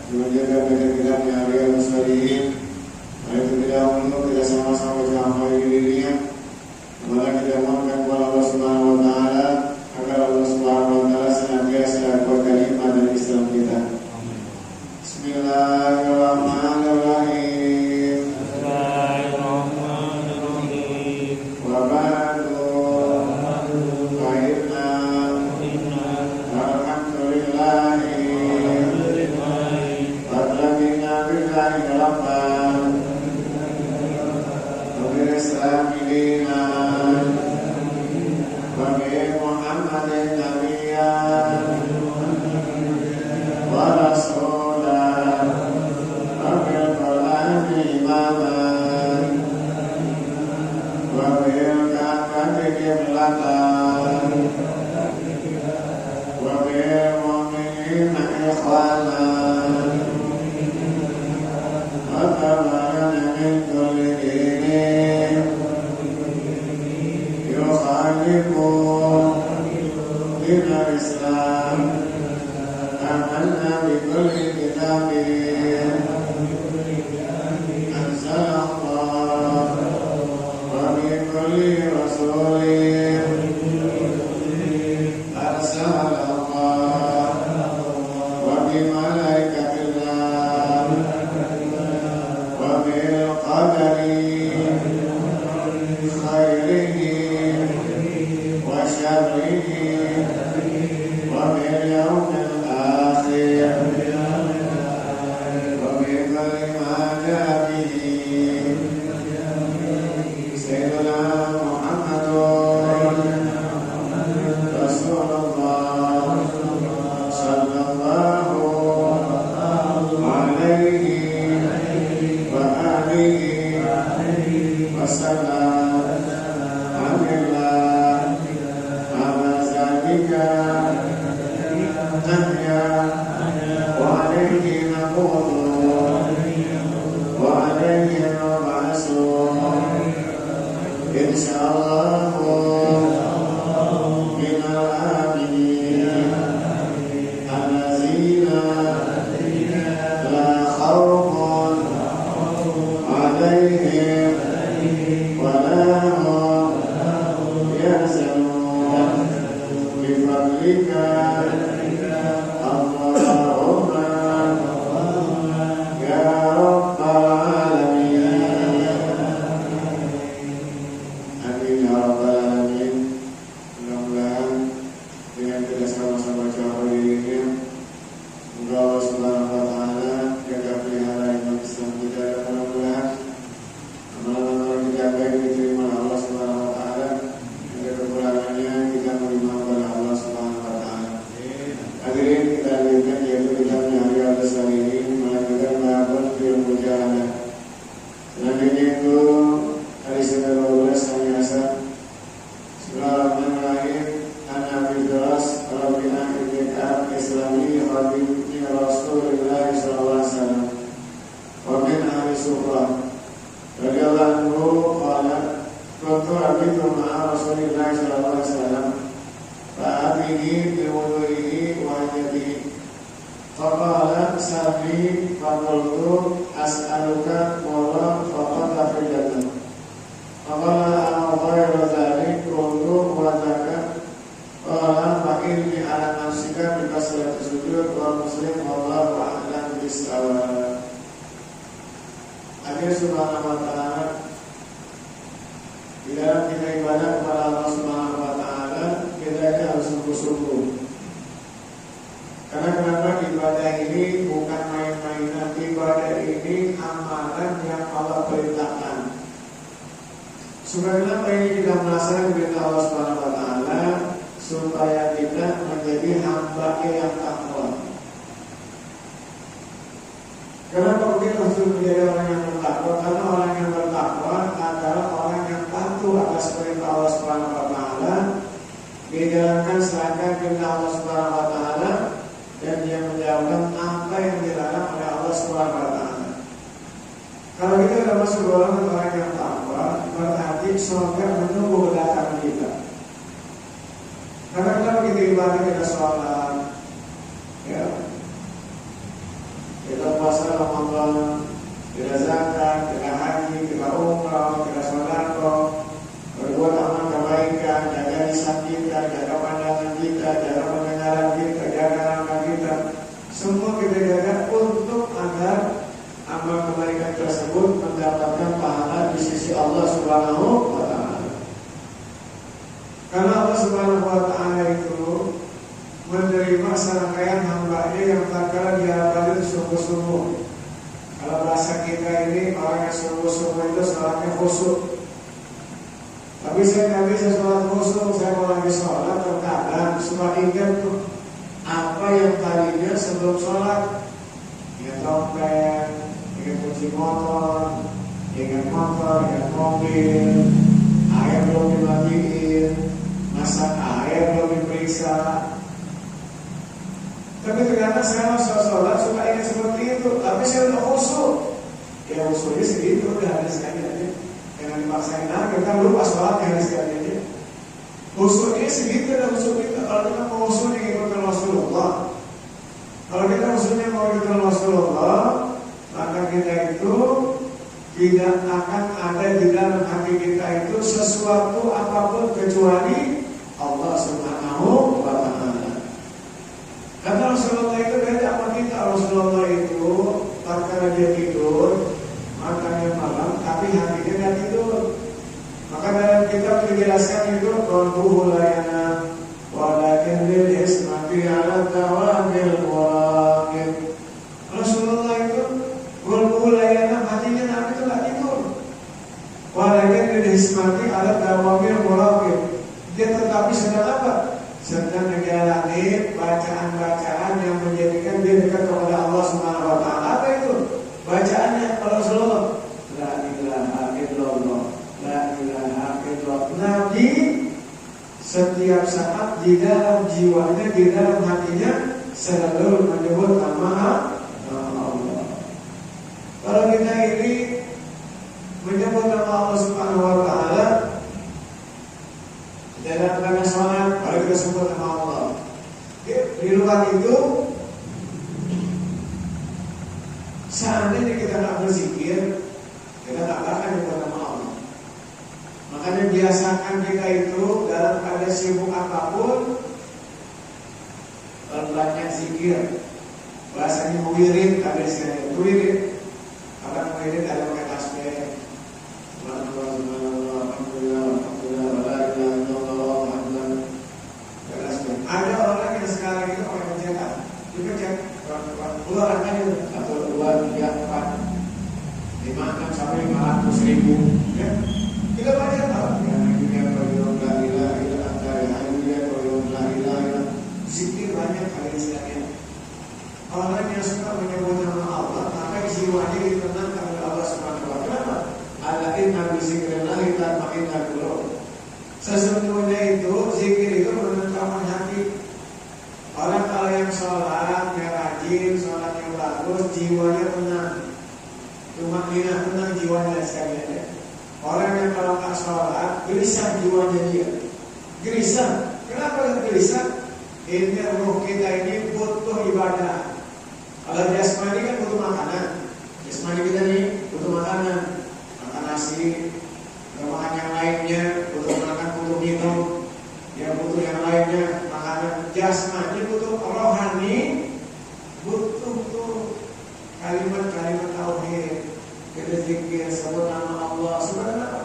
Menjaga kita yang hari yang Rasulullah itu tatkala dia tidur makannya malam, tapi dijelaskan itu qalbuhu la yanam walakin bil ismati ala tawabil waqib. Rasulullah itu qalbuhu la yanam, hatinya Nabi itu enggak tidur. Walakin bil ismati ala tawabil waqib. Dia tetapi sedang apa? Sedang menjalani bacaan-bacaan yang menjadikan dia dekat kepada Allah Subhanahu wa taala. Apa itu? Bacaannya kalau Rasulullah la ilaha illallah, la ilaha illallah. Nabi setiap saat di dalam jiwanya, di dalam hatinya selalu menyebut nama Allah. Kalau kita ini menyebut nama Allah Subhanahu wa taala dalam rangka sholat, kalau kita sebut nama Allah. Di luar itu, seandainya kita nggak berzikir, kita tak akan menyebut nama Allah. Makanya biasakan kita itu dalam keadaan sibuk apapun, banyak zikir. Bahasanya wirid, tapi sekali itu wirid. Apa wirid dalam kata tasbih? Ada orang yang sekarang itu orang mencetak, dipencet keluar angkanya 1, 2, 3, 4, 5, 6 sampai 500 ribu. Ya, kita baca tahu. Ya, ini yang berjudul la ilaha illa anta, ini yang berjudul la ilaha illa. Zikir banyak kali istilahnya. Orang yang suka menyebut nama Allah, maka jiwanya ditenangkan oleh Allah Subhanahu wa taala. Ala inna bi zikrillah tatma'innul qulub. Sesungguhnya itu zikir itu menenangkan hati. Orang kalau yang sholat, yang rajin, sholat yang bagus, jiwanya tenang. Cuma tenang jiwanya sekalian. Orang yang kalau tak sholat, gelisah jiwanya dia. Gelisah. Kenapa gelisah? Ini ruh kita ini butuh ibadah. Kalau jasmani kan butuh makanan. Jasmani kita nih butuh makanan. Makan nasi, makan yang lainnya, butuh makan, butuh minum, yang butuh yang lainnya, makanan. Jasmani butuh, rohani butuh tuh kalimat-kalimat tauhid, kita zikir, sebut nama Allah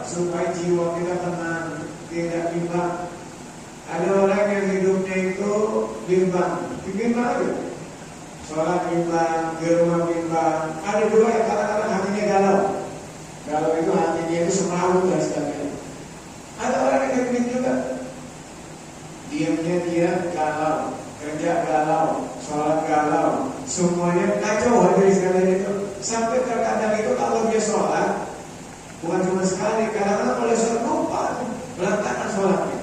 supaya jiwa kita tenang, tidak bimbang. Ada orang yang hidupnya itu bimbang aja. Sholat bimbang, di rumah bimbang. Ada juga yang kadang-kadang hatinya galau. Galau itu hatinya itu semrawut dan sebagainya. Ada orang yang demikian juga. Diamnya dia galau, kerja galau, sholat galau, semuanya kacau hadis sekalian itu. Sampai terkadang itu kalau dia sholat, bukan cuma sekali, kadang-kadang kalau sholat lupa, berantakan sholatnya.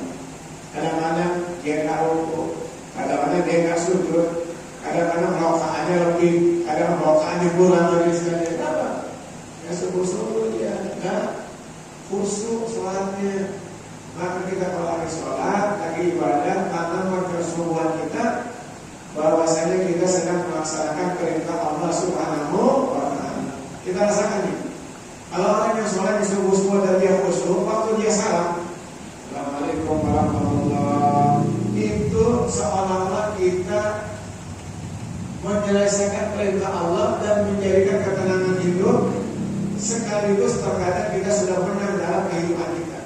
Kadang-kadang dia nggak rukuk, kadang-kadang dia nggak sujud, kadang-kadang rokaatnya lebih, kadang rokaatnya kurang dari sekalian. Kenapa? Ya subuh-subuh dia nggak khusyuk sholatnya. Maka kita kalau lagi sholat, lagi ibadah, tanam kesungguhan kita bahwasanya kita sedang melaksanakan perintah Allah Subhanahu wa taala. Kita rasakan ini. Kalau orang yang sholat di subuh-subuh dan dia khusyuk, waktu dia salam, Assalamualaikum warahmatullahi wabarakatuh, itu seolah-olah kita menyelesaikan perintah Allah dan menjadikan ketenangan hidup, sekaligus terkadang kita sudah menang dalam kehidupan kita.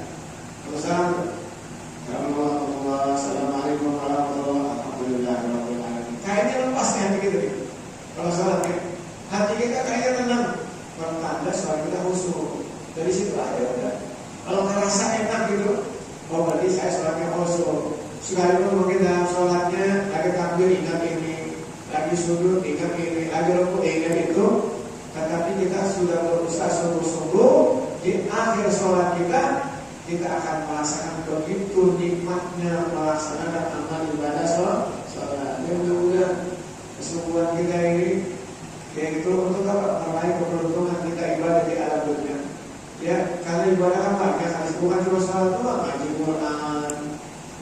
Assalamualaikum warahmatullahi wabarakatuh. Kayaknya lepas nih hati kita. Kalau sholat hati kita kayaknya tenang. Pertanda sholat kita khusyuk. Dari situ aja udah. Kalau ngerasa enak gitu, oh berarti saya sholatnya khusyuk. Sekalipun mungkin dalam sholatnya lagi takbir ingat ini, lagi sujud ingat ini, lagi rukuk ingat itu, tetapi kita sudah berusaha sungguh-sungguh di akhir sholat kita akan merasakan begitu nikmatnya melaksanakan amal ibadah sholat. Mudah-mudahan kesungguhan kita ini yaitu untuk apa? Meraih keberuntungan kita ibadah di alam dunia. Ya, karena ibadah kan banyak, bukan cuma sholat doang, ngaji Quran,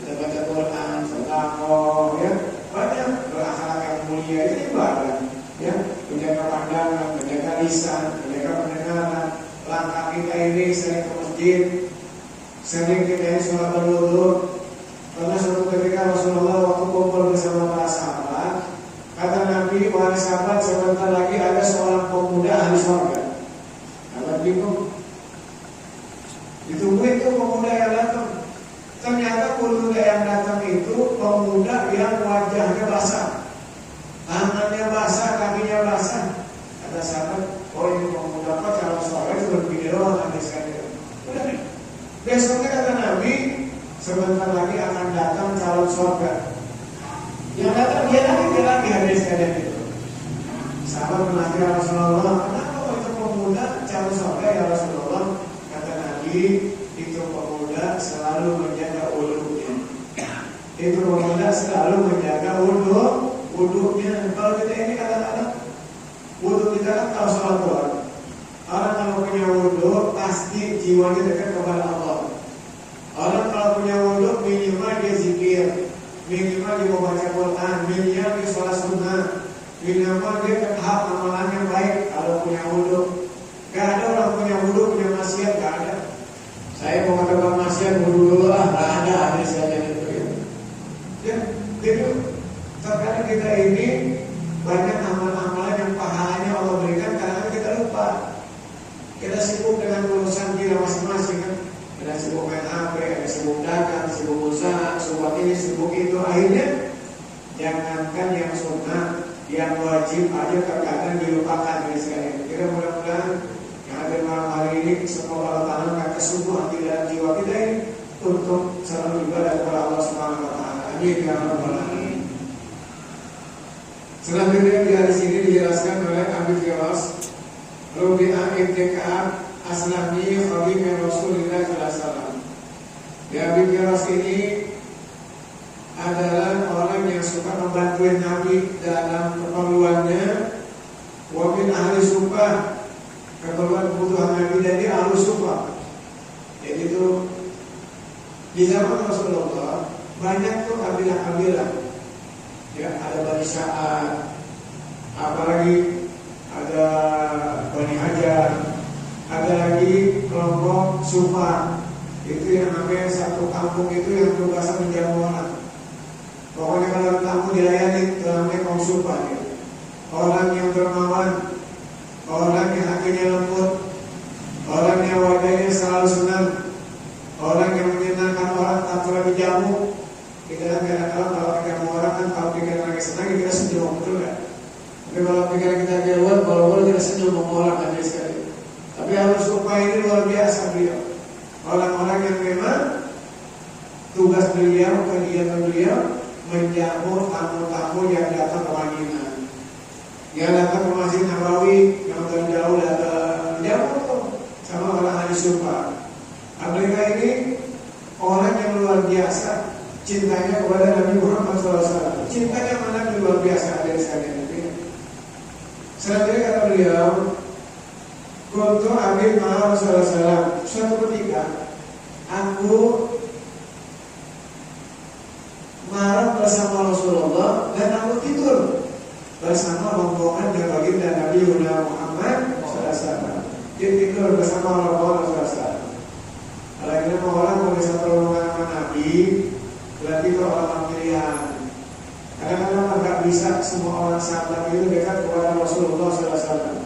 kita baca Quran, sedekah, ya banyak berakhlak yang mulia itu ibadah. Ya, menjaga pandangan, menjaga lisan, menjaga pendengaran. Langkah kita ini sering ke masjid, sering kita ini sholat berwudu. Karena suatu ketika Rasulullah waktu kumpul bersama para sahabat, kata Nabi, wahai sahabat, sebentar lagi ada seorang pemuda ahli surga. Sahabat bingung, ditungguin tuh pemuda yang datang. yang datang itu pemuda yang wajahnya basah, tangannya basah, kakinya basah. Kata sahabat, oh ini pemuda apa calon soleh itu begini doang hadisnya. Udah nih. Besoknya kata Nabi, sebentar lagi akan datang calon surga. Yang datang dia lagi hadisnya itu. Sahabat menanti Rasulullah, kenapa itu pemuda calon surga ya Rasulullah? Kata Nabi, itu pemuda selalu menjaga wudhunya. Itu pemuda selalu menjaga wudhunya. Kalau kita ini kadang-kadang wudhu kita kan tahu sholat doang. Orang kalau punya wudhu pasti jiwanya dekat kepada Allah. Orang kalau punya wudhu minimal dia zikir, minimal dia membaca Quran, minimal dia sholat sunnah, minimal dia hak amalan yang baik kalau punya wudhu. Gak ada orang punya wudhu punya maksiat, gak ada. Saya mau katakan maksiat wudhu dulu lah, gak ada hadisnya itu ya. Ya, jadi terkadang kita ini banyak amalan-amalan yang pahalanya Allah berikan, karena kita lupa. Kita sibuk dengan urusan kita masing-masing kan. Kita sibuk main HP, kita sibuk dagang, sibuk usaha, sibuk ini, sibuk itu. Akhirnya jangankan yang sunnah, yang wajib aja terkadang dilupakan dari sekalian. Kita mudah-mudahan yang ada malam hari ini semoga Allah tanamkan kesungguhan hati dan jiwa kita ini untuk selalu ibadah kepada Allah Subhanahu wa taala. Amin ya rabbal alamin. Selanjutnya di hadis ini dijelaskan oleh Abi Firas Rubi'ah ibn Ka'ab Aslami Khabib Rasulullah sallallahu alaihi wasallam. Ya, Abi Firas ini adalah orang yang suka membantu Nabi dalam keperluannya. Wa min ahli sufah, keperluan kebutuhan Nabi dari ahli sufah. Jadi itu di zaman Rasulullah banyak tuh kabilah-kabilah. Ya, ada Bani Sa'ad, apalagi ada Bani Hajar, ada lagi kelompok Sufah. Itu yang namanya satu kampung itu yang tugasnya menjamu orang. Pokoknya kalau tamu dilayani, itu namanya kaum Sufah ya. Orang yang dermawan, orang yang hatinya lembut, orang yang wajahnya selalu senang, orang yang menyenangkan orang tanpa lagi jamu. Kita kadang-kadang kalau ketemu orang kan kalau pikiran lagi senang kita senyum, betul kan? Tapi kalau pikiran kita keluar, kalau kita senyum orang aja sekali. Tapi harus supaya ini luar biasa beliau. Orang-orang yang memang tugas beliau, kegiatan beliau menjamu tamu-tamu yang datang ke Madinah. Yang datang ke Masjid Nabawi, yang jauh datang jauh sama orang ahli Sufah. Mereka ini orang yang luar biasa. Cintanya kepada Nabi Muhammad SAW. Cintanya mana luar biasa dari sekalian itu. Selanjutnya kata beliau, Kuntu Abi Muhammad SAW. Suatu ketika aku marah bersama Rasulullah dan aku tidur bersama rombongan yang baginda Nabi Muhammad SAW. Dia tidur bersama Rasulullah SAW. Kalau kita mau orang mau bisa rombongan sama Nabi, berarti itu orang pilihan. Kadang-kadang agak bisa semua orang sahabat itu dekat kepada Rasulullah SAW.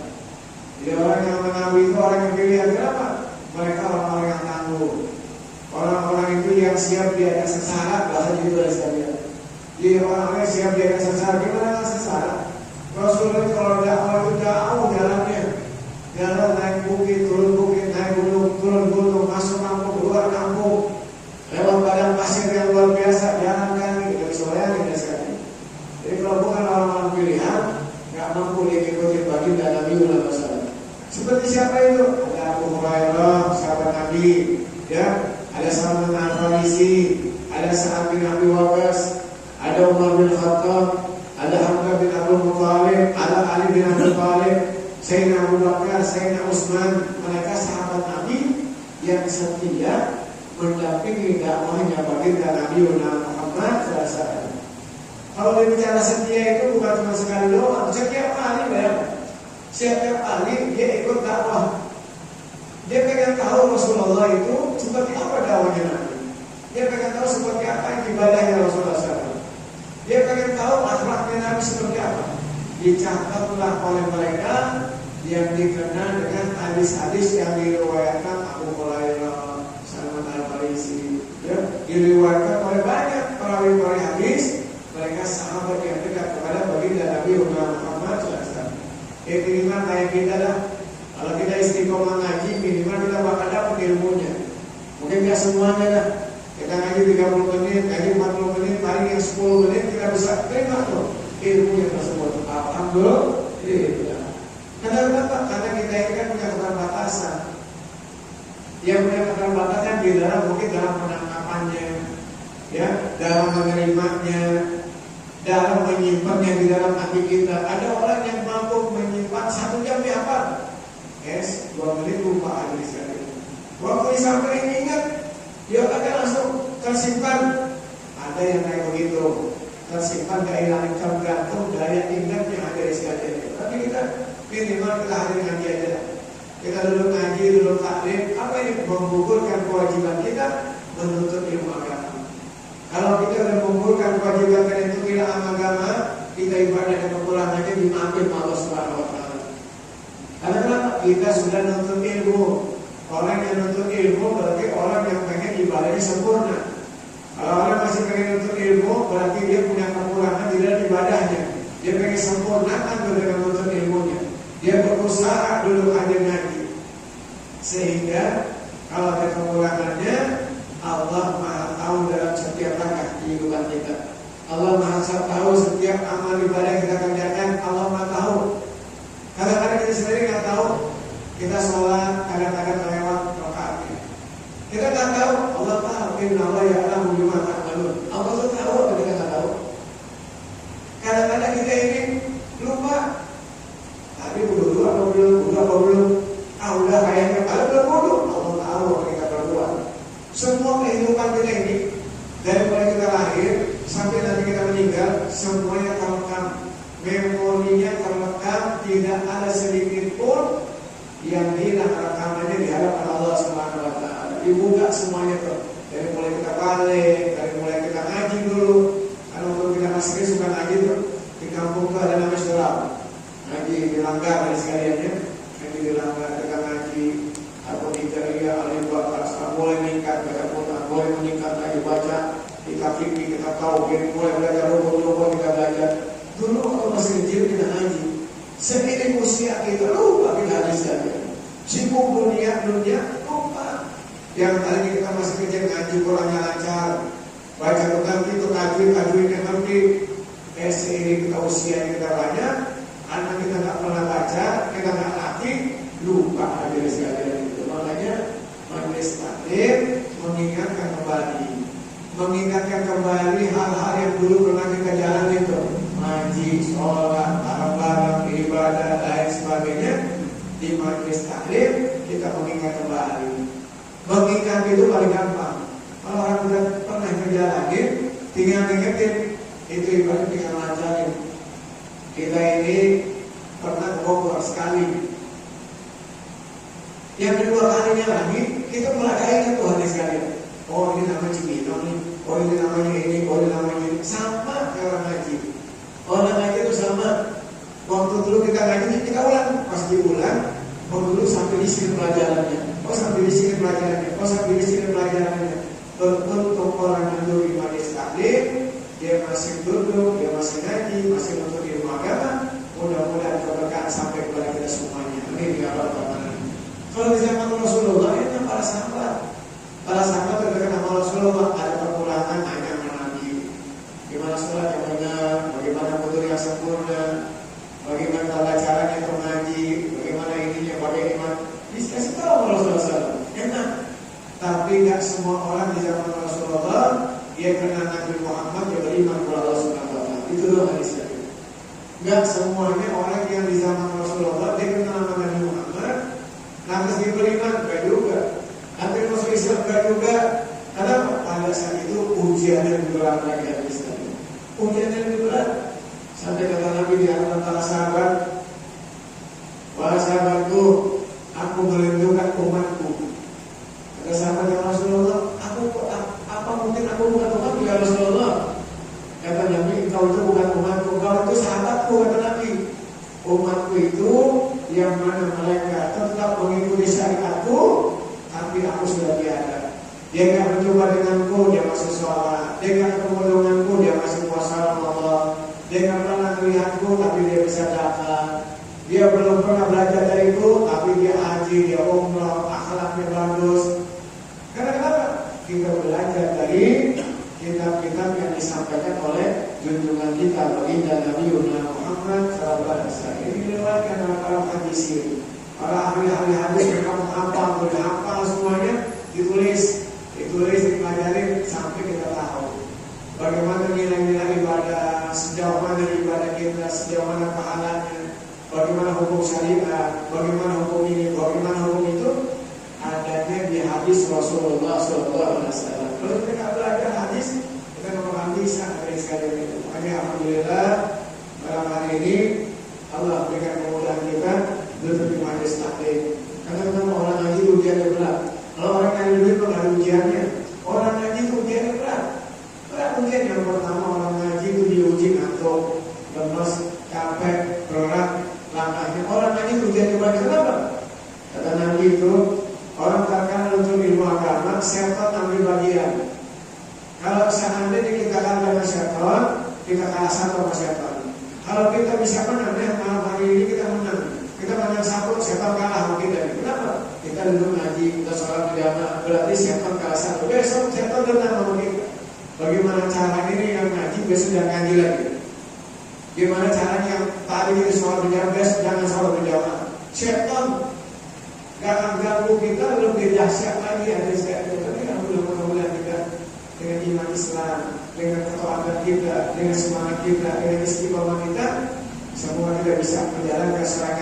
Jadi orang yang menawi itu orang yang pilihan. Kenapa? Mereka orang-orang yang tangguh. Orang-orang itu yang siap diajak sengsara, bahasa gitu dari sekalian. Jadi orang-orang yang siap diajak sengsara. Gimana kan sengsara? Rasulullah kalau dakwah itu jauh jalannya. Jalan naik bukit, turun bukit, naik gunung, turun gunung, masuk kampung, keluar kampung. Lewat padang pasir yang luar biasa, jalan kaki, tidak bisa bayangin ya sekali. Jadi kalau bukan orang-orang pilihan, nggak mampu diikuti baginda Nabi Muhammad SAW. Seperti siapa itu? Ada Abu Hurairah, sahabat Nabi, ya. Ada Salman Al-Farisi, ada Sa'ad bin Abi Waqqas, ada Umar bin Khattab, ada Hamzah bin Abdul Muttalib, ada Ali bin Abi Thalib, Sayyidina Abu Bakar, Sayyidina Utsman. Mereka sahabat Nabi yang setia mendampingi dakwahnya baginda Nabi Muhammad SAW. Kalau dia bicara setia itu bukan cuma sekali doang, setiap hari bayang. Setiap hari dia ikut dakwah. Dia pengen tahu Rasulullah itu seperti apa dakwahnya Nabi. Dia pengen tahu seperti apa ibadahnya Rasulullah SAW. Dia pengen tahu akhlaknya Nabi seperti apa. Dicatatlah oleh mereka yang dikenal dengan hadis-hadis yang diriwayatkan Abu Hurairah, Salman Al-Farisi, ya, diriwayatkan oleh banyak Minimal kayak kita dah. Kalau kita istiqomah ngaji, minimal kita bakal dapat ilmunya. Mungkin nggak semuanya dah. Kita ngaji 30 menit, ngaji 40 menit, paling yang 10 menit kita bisa terima tuh ilmunya tersebut. Alhamdulillah. Kenapa? Karena kita ini kan punya keterbatasan. Yang punya keterbatasan di dalam mungkin dalam penangkapannya, ya, dalam menerimanya, dalam menyimpannya di dalam hati kita. Ada orang yang mampu menyimpan 1 jam di apa? 2 menit lupa aja di sana. Waktu disampaikan ingat, dia akan langsung tersimpan. Ada yang kayak begitu, tersimpan kehilangan tergantung daya ingat yang ada di sekalian. Tapi kita minimal kita hadir ngaji aja. Kita duduk ngaji, duduk taklim. Apa ini menggugurkan kewajiban kita menuntut ilmu agama. Kalau kita sudah menggugurkan kewajiban kita untuk ilmu agama, kita ibadah dan pulang aja dimaafin Allah Subhanahu Wa Taala. Karena kenapa? Kita sudah nuntut ilmu. Orang yang nuntut ilmu berarti orang yang pengen ibadahnya sempurna. Kalau orang masih pengen nuntut ilmu, berarti dia punya kekurangan di dalam ibadahnya. Dia pengen sempurnakan dengan nuntut ilmunya. Dia berusaha dulu hadir ngaji. Sehingga kalau ada kekurangannya, Allah Maha tahu dalam setiap langkah kehidupan kita. Allah Maha tahu setiap amal ibadah yang kita kerjakan. Allah Maha tahu. Kadang-kadang kita sendiri nggak tahu. Kita sholat kadang-kadang lewat rakaatnya. Kita nggak tahu. Allah tahu. Inna Allah ya'lamu bima ta'malun. Allah tuh tahu apa kita nggak tahu. Kadang-kadang kita ini lupa. Tadi wudu apa belum? Udah kayaknya kalau belum wudu. Allah tahu apa kita berbuat. Semua kehidupan kita ini dari mulai kita lahir sampai nanti kita meninggal, semuanya terekam. Memorinya terekam, tidak ada sedikit pun yang hilang rekamannya di hadapan Allah Subhanahu Wa Taala. Dibuka semuanya tuh. Dari mulai kita balik, dari mulai kita ngaji dulu. Kalau waktu kita masih suka ngaji tuh di kampung tuh ada namanya surau. Ngaji di Langgar dari sekaliannya. Ngaji di Langgar, kita ngaji atau di Jariya, Al-Ibaqah, boleh meningkat, boleh meningkat lagi baca. Kita fikih, kita tahu, mulai belajar rukun-rukun kita belajar. Dulu waktu masih kecil kita ngaji. Seiring usia kita lupa kita hadis saja. Sibuk dunia lupa. Yang tadi kita masih kecil ngaji Qurannya lancar, baca tentang itu tajwidnya ngerti. Seiring kita usia kita banyak, anak kita nggak pernah baca, kita nggak latih, lupa hadis saja. Makanya majelis taklim mengingatkan kembali hal-hal yang dulu pernah kita jalani itu. Ngaji, sholat, bareng-bareng, ibadah, lain sebagainya. Di majelis taklim kita mengingat kembali. Mengingat itu paling gampang. Kalau orang sudah pernah menjalani, tinggal ingetin. Itu ibadah tinggal lancarin. Kita ini pernah ke Bogor sekali. Yang kedua kalinya lagi, kita mulai ingat tuh hadis sekalian. Oh ini namanya Cibinong nih. Oh ini namanya ini. Oh ini namanya ini. Sama kayak orang ngaji. Orang ngaji itu sama. Waktu dulu kita ngaji kita ulang. Pas diulang, dulu sampai di sini pelajarannya. Sampai di sini pelajarannya. Sampai di sini pelajarannya. Untuk orang yang dulu di majelis taklim, dia masih duduk, dia masih ngaji, masih untuk ilmu agama. Mudah-mudahan keberkahan sampai kepada kita semuanya. Amin ya rabbal alamin. Kalau di zaman Rasulullah itu para sahabat. Para sahabat terdekat sama Rasulullah ada kekurangan hanya Nabi. Gimana sholat yang benar, bagaimana wudu yang sempurna, bagaimana tata caranya untuk ngaji, bagaimana ininya, bagaimana dikasih tahu Rasulullah SAW. Enak. Tapi nggak semua orang di zaman Rasulullah dia kenal Nabi Muhammad yang beriman kepada Allah Subhanahu Wa Taala. Itu doang hadisnya. Nggak semuanya orang yang di zaman Rasulullah dia kenal Nabi Muhammad, lantas dia beriman, nggak juga. Nanti masuk Islam enggak juga. Kenapa? Pada saat itu ujiannya lebih berat lagi dari Islam. Ujiannya lebih berat. Sampai kata Nabi di antara sahabat, wahai sahabatku, aku melindungi umatku. Kata sahabat yang Rasulullah, apa mungkin aku bukan umatku ya Rasulullah? Kata Nabi, engkau itu bukan umatku, engkau itu sahabatku. Kata Nabi, umatku itu yang mana mereka tetap mengikuti syariatku, tapi aku sudah tiada. Dia nggak berjumpa denganku, dia masih sholat. Dia nggak ketemu denganku, dia masih puasa Ramadan. Dia nggak pernah melihatku, tapi dia bisa zakat. Dia belajar dariku, tapi dia haji, dia umrah, akhlaknya bagus. Karena kenapa? Kita belajar dari kitab-kitab yang disampaikan oleh junjungan kita, baginda Nabi Muhammad SAW. Ini dilewatkan oleh para hadis, para ahli-ahli hadis, mereka menghafal semuanya, ditulis, dipelajari sampai kita tahu bagaimana nilai-nilai ibadah, sejauh mana ibadah kita, sejauh mana pahalanya, bagaimana hukum syariat, bagaimana hukum ini, bagaimana hukum itu, adanya di hadis Rasulullah SAW. Kalau kita belajar hadis, kita nggak akan bisa dari sekali itu. Makanya alhamdulillah malam hari ini Allah berikan kemudahan kita duduk di majelis taklim. Karena memang orang ngaji ujiannya berat. Kalau orang ngaji duit nggak ada ujiannya. Orang ngaji itu ujiannya berat. Berat ujian yang pertama, orang ngaji itu diuji ngantuk, lemes, capek, berat langkahnya. Orang ngaji itu ujiannya berat. Kenapa? Kata Nabi itu, orang terkenal untuk ilmu agama, setan ambil bagian. Kalau seandainya kita kalah dengan setan, kita kalah satu sama setan. Kalau kita bisa menang, malam hari ini kita menang. Kita banyak satu, setan kalah sama kita. Kenapa? Kita duduk ngaji, kita sholat berjamaah, berarti setan kalah satu. Besok setan datang sama kita. Bagaimana caranya ini yang ngaji besok jangan ngaji lagi? Gimana caranya yang tadi kita sholat berjamaah, besok jangan sholat berjamaah? Setan gak akan ganggu kita, lebih dahsyat lagi hadis kayak itu. Tapi alhamdulillah kita dengan iman Islam, dengan ketaatan kita, dengan semangat kita, dengan istiqomah kita, semua kita bisa menjalankan